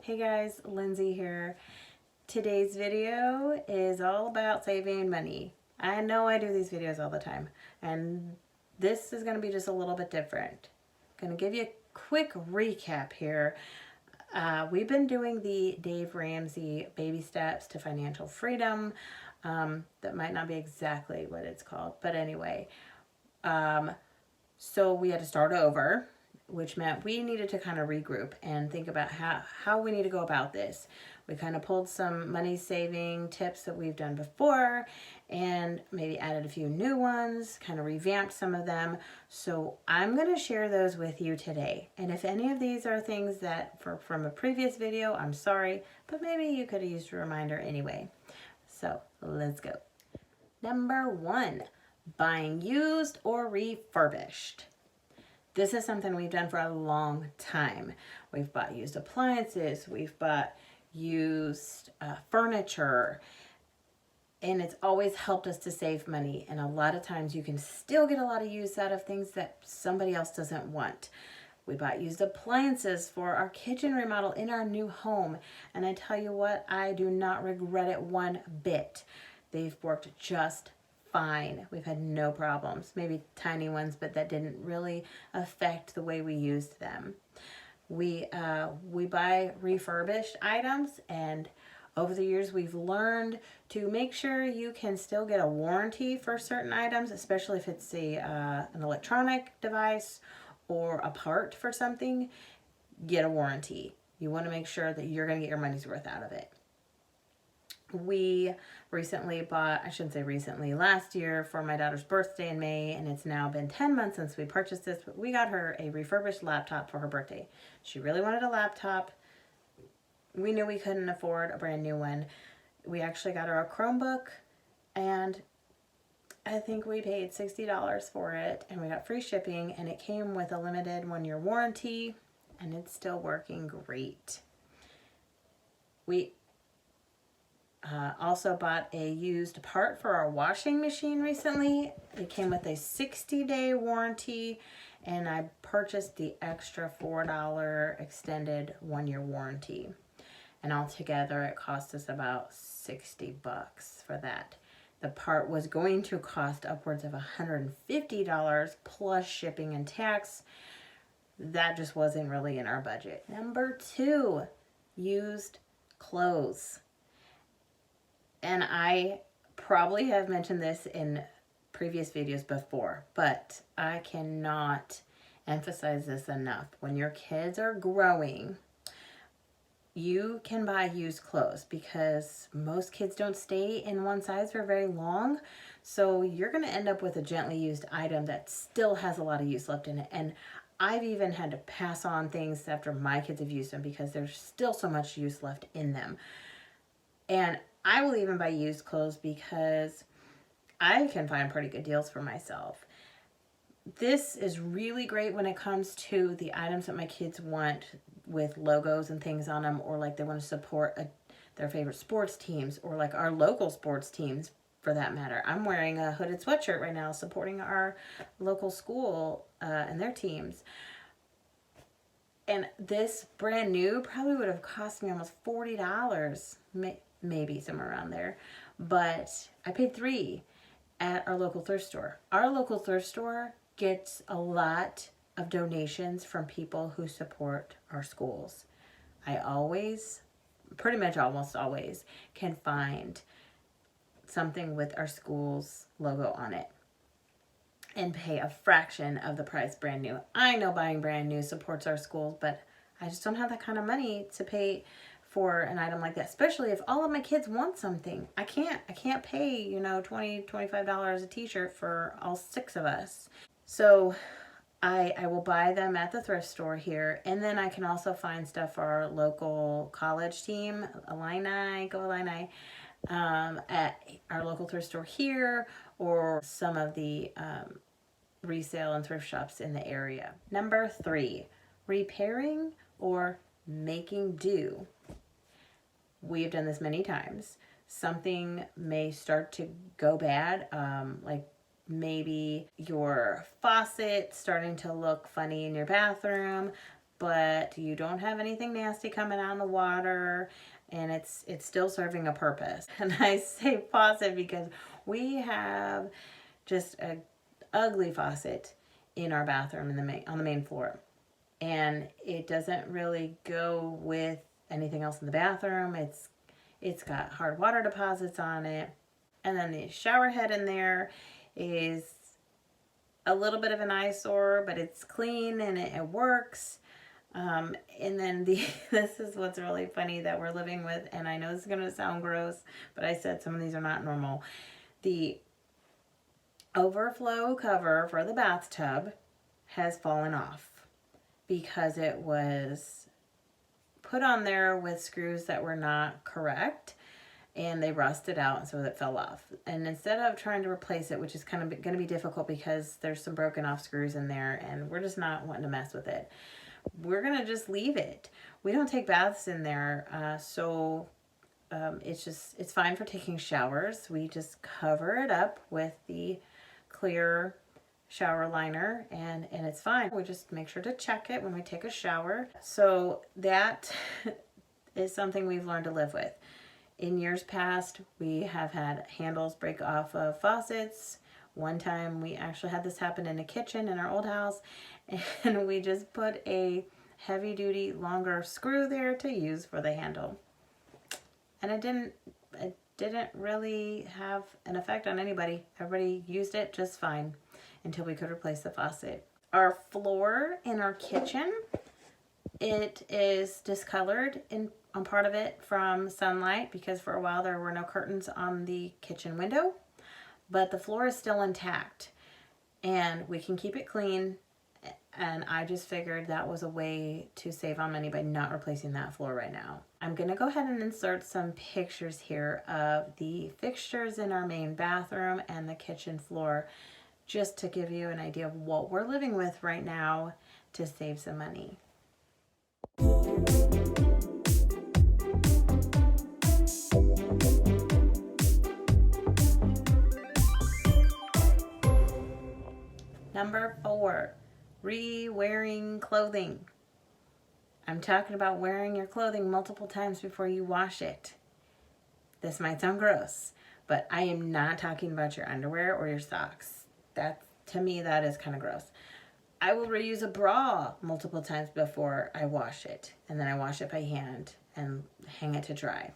Hey guys, Lindsay here. Today's video is all about saving money. I know I do these videos all the time, and this is going to be just a little bit different. I'm going to give you a quick recap here. We've been doing the Dave Ramsey Baby Steps to Financial Freedom. That might not be exactly what it's called, but anyway. So we had to start over, which meant we needed to kind of regroup and think about how we need to go about this. We kind of pulled some money saving tips that we've done before and maybe added a few new ones, kind of revamped some of them. So I'm going to share those with you today. And if any of these are things that from a previous video, I'm sorry, but maybe you could have used a reminder anyway. So let's go. Number 1, buying used or refurbished. This is something we've done for a long time. We've bought used appliances, we've bought used furniture, and it's always helped us to save money. And a lot of times you can still get a lot of use out of things that somebody else doesn't want. We bought used appliances for our kitchen remodel in our new home. And I tell you what, I do not regret it one bit. They've worked just fine. We've had no problems, maybe tiny ones, but that didn't really affect the way we used them. We buy refurbished items, and over the years we've learned to make sure you can still get a warranty for certain items, especially if it's an electronic device or a part for something. Get a warranty. You want to make sure that you're going to get your money's worth out of it. We recently bought, I shouldn't say recently, last year for my daughter's birthday in May, and it's now been 10 months since we purchased this, but we got her a refurbished laptop for her birthday. She really wanted a laptop. We knew we couldn't afford a brand new one. We actually got her a Chromebook, and I think we paid $60 for it, and we got free shipping, and it came with a limited 1-year warranty, and it's still working great. We also bought a used part for our washing machine recently. It came with a 60-day warranty, and I purchased the extra $4 extended 1-year warranty. And altogether it cost us about $60 for that. The part was going to cost upwards of $150 plus shipping and tax. That just wasn't really in our budget. Number 2, used clothes. And I probably have mentioned this in previous videos before, but I cannot emphasize this enough. When your kids are growing, you can buy used clothes because most kids don't stay in one size for very long. So you're going to end up with a gently used item that still has a lot of use left in it. And I've even had to pass on things after my kids have used them because there's still so much use left in them. And I will even buy used clothes because I can find pretty good deals for myself. This is really great when it comes to the items that my kids want with logos and things on them, or like they want to support their favorite sports teams, or like our local sports teams for that matter. I'm wearing a hooded sweatshirt right now supporting our local school and their teams. And this brand new probably would have cost me almost $40, maybe somewhere around there. But I paid $3 at our local thrift store. Our local thrift store gets a lot of donations from people who support our schools. I always, pretty much almost always, can find something with our school's logo on it and pay a fraction of the price brand new. I know buying brand new supports our schools, but I just don't have that kind of money to pay for an item like that, especially if all of my kids want something. I can't pay, $20, $25 a t-shirt for all 6 of us. So I will buy them at the thrift store here, and then I can also find stuff for our local college team, Illini, go Illini, at our local thrift store here, or some of the resale and thrift shops in the area. Number 3, repairing or making do. We've done this many times. Something may start to go bad, like maybe your faucet starting to look funny in your bathroom, but you don't have anything nasty coming out in the water, and it's still serving a purpose. And I say faucet because we have just a ugly faucet in our bathroom on the main floor, and it doesn't really go with anything else in the bathroom. It's got hard water deposits on it, and then the shower head in there is a little bit of an eyesore, but it's clean and it works. And then this is what's really funny that we're living with, and I know this is going to sound gross, but I said some of these are not normal. The overflow cover for the bathtub has fallen off because it was put on there with screws that were not correct, and they rusted out, and so it fell off. And instead of trying to replace it, which is kind of going to be difficult because there's some broken off screws in there, and we're just not wanting to mess with it, we're going to just leave it. We don't take baths in there, so it's fine for taking showers. We just cover it up with the clear shower liner, and it's fine. We just make sure to check it when we take a shower. So that is something we've learned to live with. In years past, we have had handles break off of faucets. One time we actually had this happen in a kitchen in our old house, and we just put a heavy duty longer screw there to use for the handle. And it didn't really have an effect on anybody. Everybody used it just fine until we could replace the faucet. Our floor in our kitchen, it is discolored on part of it from sunlight because for a while there were no curtains on the kitchen window, but the floor is still intact and we can keep it clean. And I just figured that was a way to save on money by not replacing that floor right now. I'm going to go ahead and insert some pictures here of the fixtures in our main bathroom and the kitchen floor, just to give you an idea of what we're living with right now to save some money. Number 4, re-wearing clothing. I'm talking about wearing your clothing multiple times before you wash it. This might sound gross, but I am not talking about your underwear or your socks. To me, that is kind of gross. I will reuse a bra multiple times before I wash it, and then I wash it by hand and hang it to dry.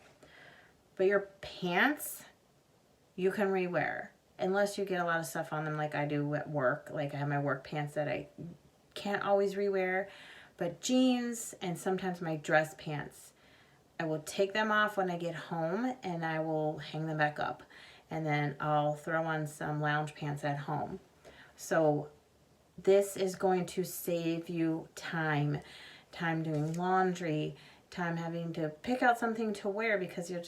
But your pants, you can rewear, unless you get a lot of stuff on them like I do at work. Like I have my work pants that I can't always rewear, but jeans and sometimes my dress pants, I will take them off when I get home and I will hang them back up. And then I'll throw on some lounge pants at home. So this is going to save you time doing laundry, time having to pick out something to wear because you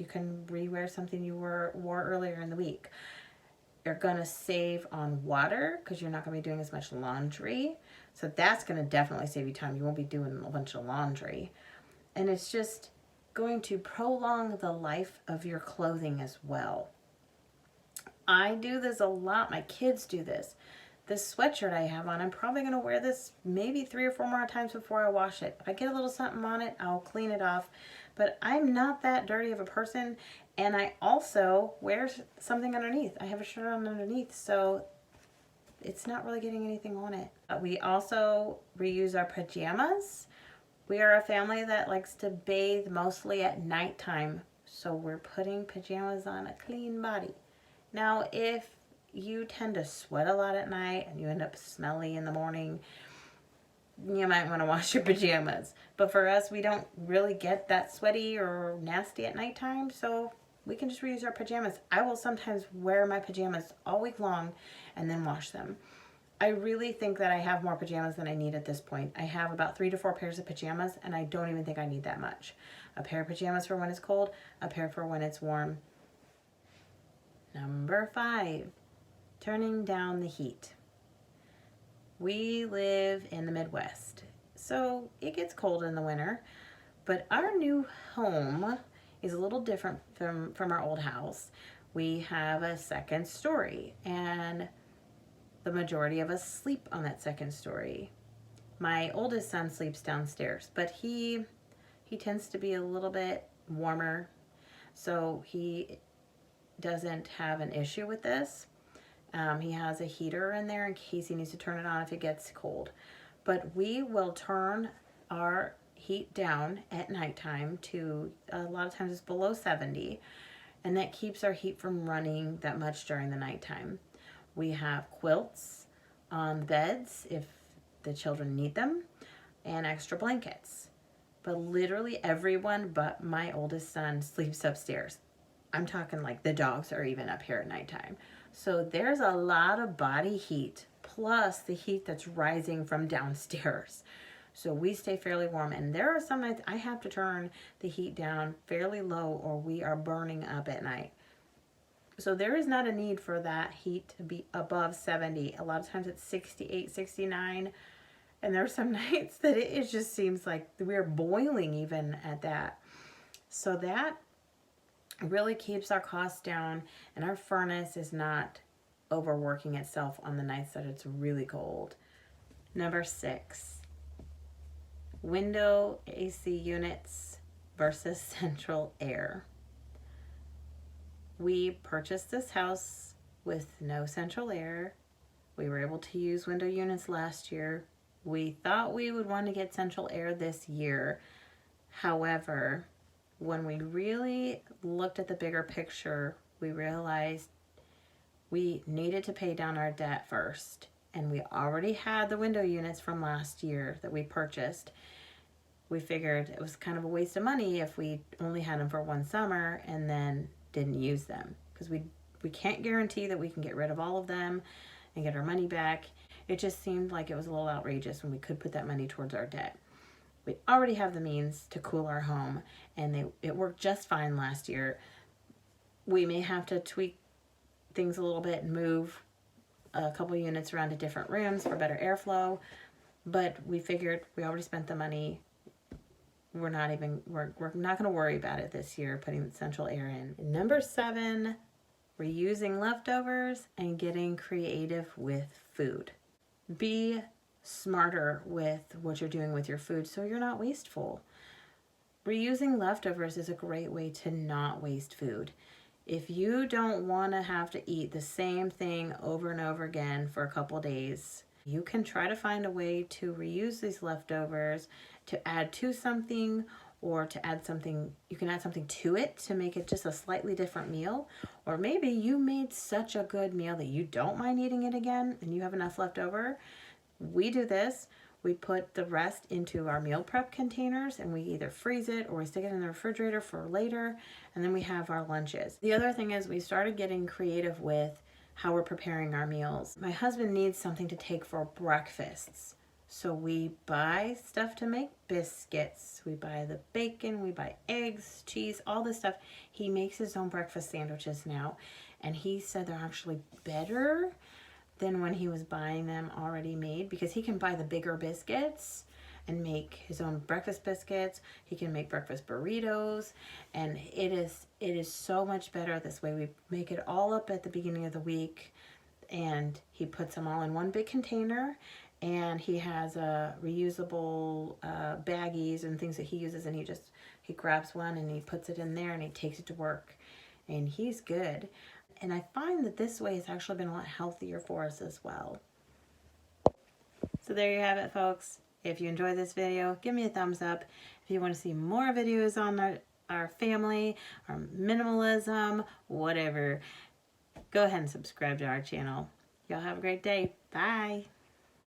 can rewear something you wore earlier in the week. You're gonna save on water because you're not gonna be doing as much laundry. So that's gonna definitely save you time. You won't be doing a bunch of laundry. And it's just going to prolong the life of your clothing as well. I do this a lot. My kids do this. This sweatshirt I have on, I'm probably going to wear this maybe 3 or 4 more times before I wash it. If I get a little something on it, I'll clean it off. But I'm not that dirty of a person, and I also wear something underneath. I have a shirt on underneath, so it's not really getting anything on it. We also reuse our pajamas. We are a family that likes to bathe mostly at nighttime, so we're putting pajamas on a clean body. Now, if you tend to sweat a lot at night and you end up smelly in the morning, you might want to wash your pajamas. But for us, we don't really get that sweaty or nasty at nighttime, so we can just reuse our pajamas. I will sometimes wear my pajamas all week long and then wash them. I really think that I have more pajamas than I need at this point. I have about 3 to 4 pairs of pajamas, and I don't even think I need that much. A pair of pajamas for when it's cold, a pair for when it's warm. Number 5, turning down the heat. We live in the Midwest, so it gets cold in the winter, but our new home is a little different from our old house. We have a second story, and the majority of us sleep on that second story. My oldest son sleeps downstairs, but he tends to be a little bit warmer, so he doesn't have an issue with this. He has a heater in there in case he needs to turn it on if it gets cold. But we will turn our heat down at nighttime to, a lot of times it's below 70, and that keeps our heat from running that much during the nighttime. We have quilts on the beds if the children need them, and extra blankets. But literally everyone but my oldest son sleeps upstairs. I'm talking like the dogs are even up here at nighttime. So there's a lot of body heat plus the heat that's rising from downstairs. So we stay fairly warm, and there are some nights I have to turn the heat down fairly low or we are burning up at night. So there is not a need for that heat to be above 70. A lot of times it's 68, 69. And there are some nights that it just seems like we're boiling even at that. So that really keeps our costs down, and our furnace is not overworking itself on the nights that it's really cold. Number 6, window AC units versus central air. We purchased this house with no central air. We were able to use window units last year. We thought we would want to get central air this year. However, when we really looked at the bigger picture, we realized we needed to pay down our debt first. And we already had the window units from last year that we purchased. We figured it was kind of a waste of money if we only had them for one summer and then didn't use them. Because we can't guarantee that we can get rid of all of them and get our money back. It just seemed like it was a little outrageous when we could put that money towards our debt. We already have the means to cool our home, and it worked just fine last year. We may have to tweak things a little bit and move a couple units around to different rooms for better airflow, but we figured we already spent the money. We're not going to worry about it this year, putting central air in. Number 7, reusing leftovers and getting creative with food. Be smarter with what you're doing with your food so you're not wasteful. Reusing leftovers is a great way to not waste food. If you don't want to have to eat the same thing over and over again for a couple days, you can try to find a way to reuse these leftovers to add to something, or to add something, you can add something to it to make it just a slightly different meal. Or maybe you made such a good meal that you don't mind eating it again and you have enough left over. We do this. We put the rest into our meal prep containers and we either freeze it or we stick it in the refrigerator for later, and then we have our lunches. The other thing is we started getting creative with how we're preparing our meals. My husband needs something to take for breakfasts. So we buy stuff to make biscuits, we buy the bacon, we buy eggs, cheese, all this stuff. He makes his own breakfast sandwiches now, and he said they're actually better than when he was buying them already made, because he can buy the bigger biscuits and make his own breakfast biscuits. He can make breakfast burritos, and it is so much better this way. We make it all up at the beginning of the week, and he puts them all in one big container. And he has reusable baggies and things that he uses, and he grabs one and he puts it in there and he takes it to work, and he's good. And I find that this way has actually been a lot healthier for us as well. So there you have it, folks. If you enjoyed this video, give me a thumbs up. If you want to see more videos on our family, our minimalism, whatever, go ahead and subscribe to our channel. Y'all have a great day. Bye.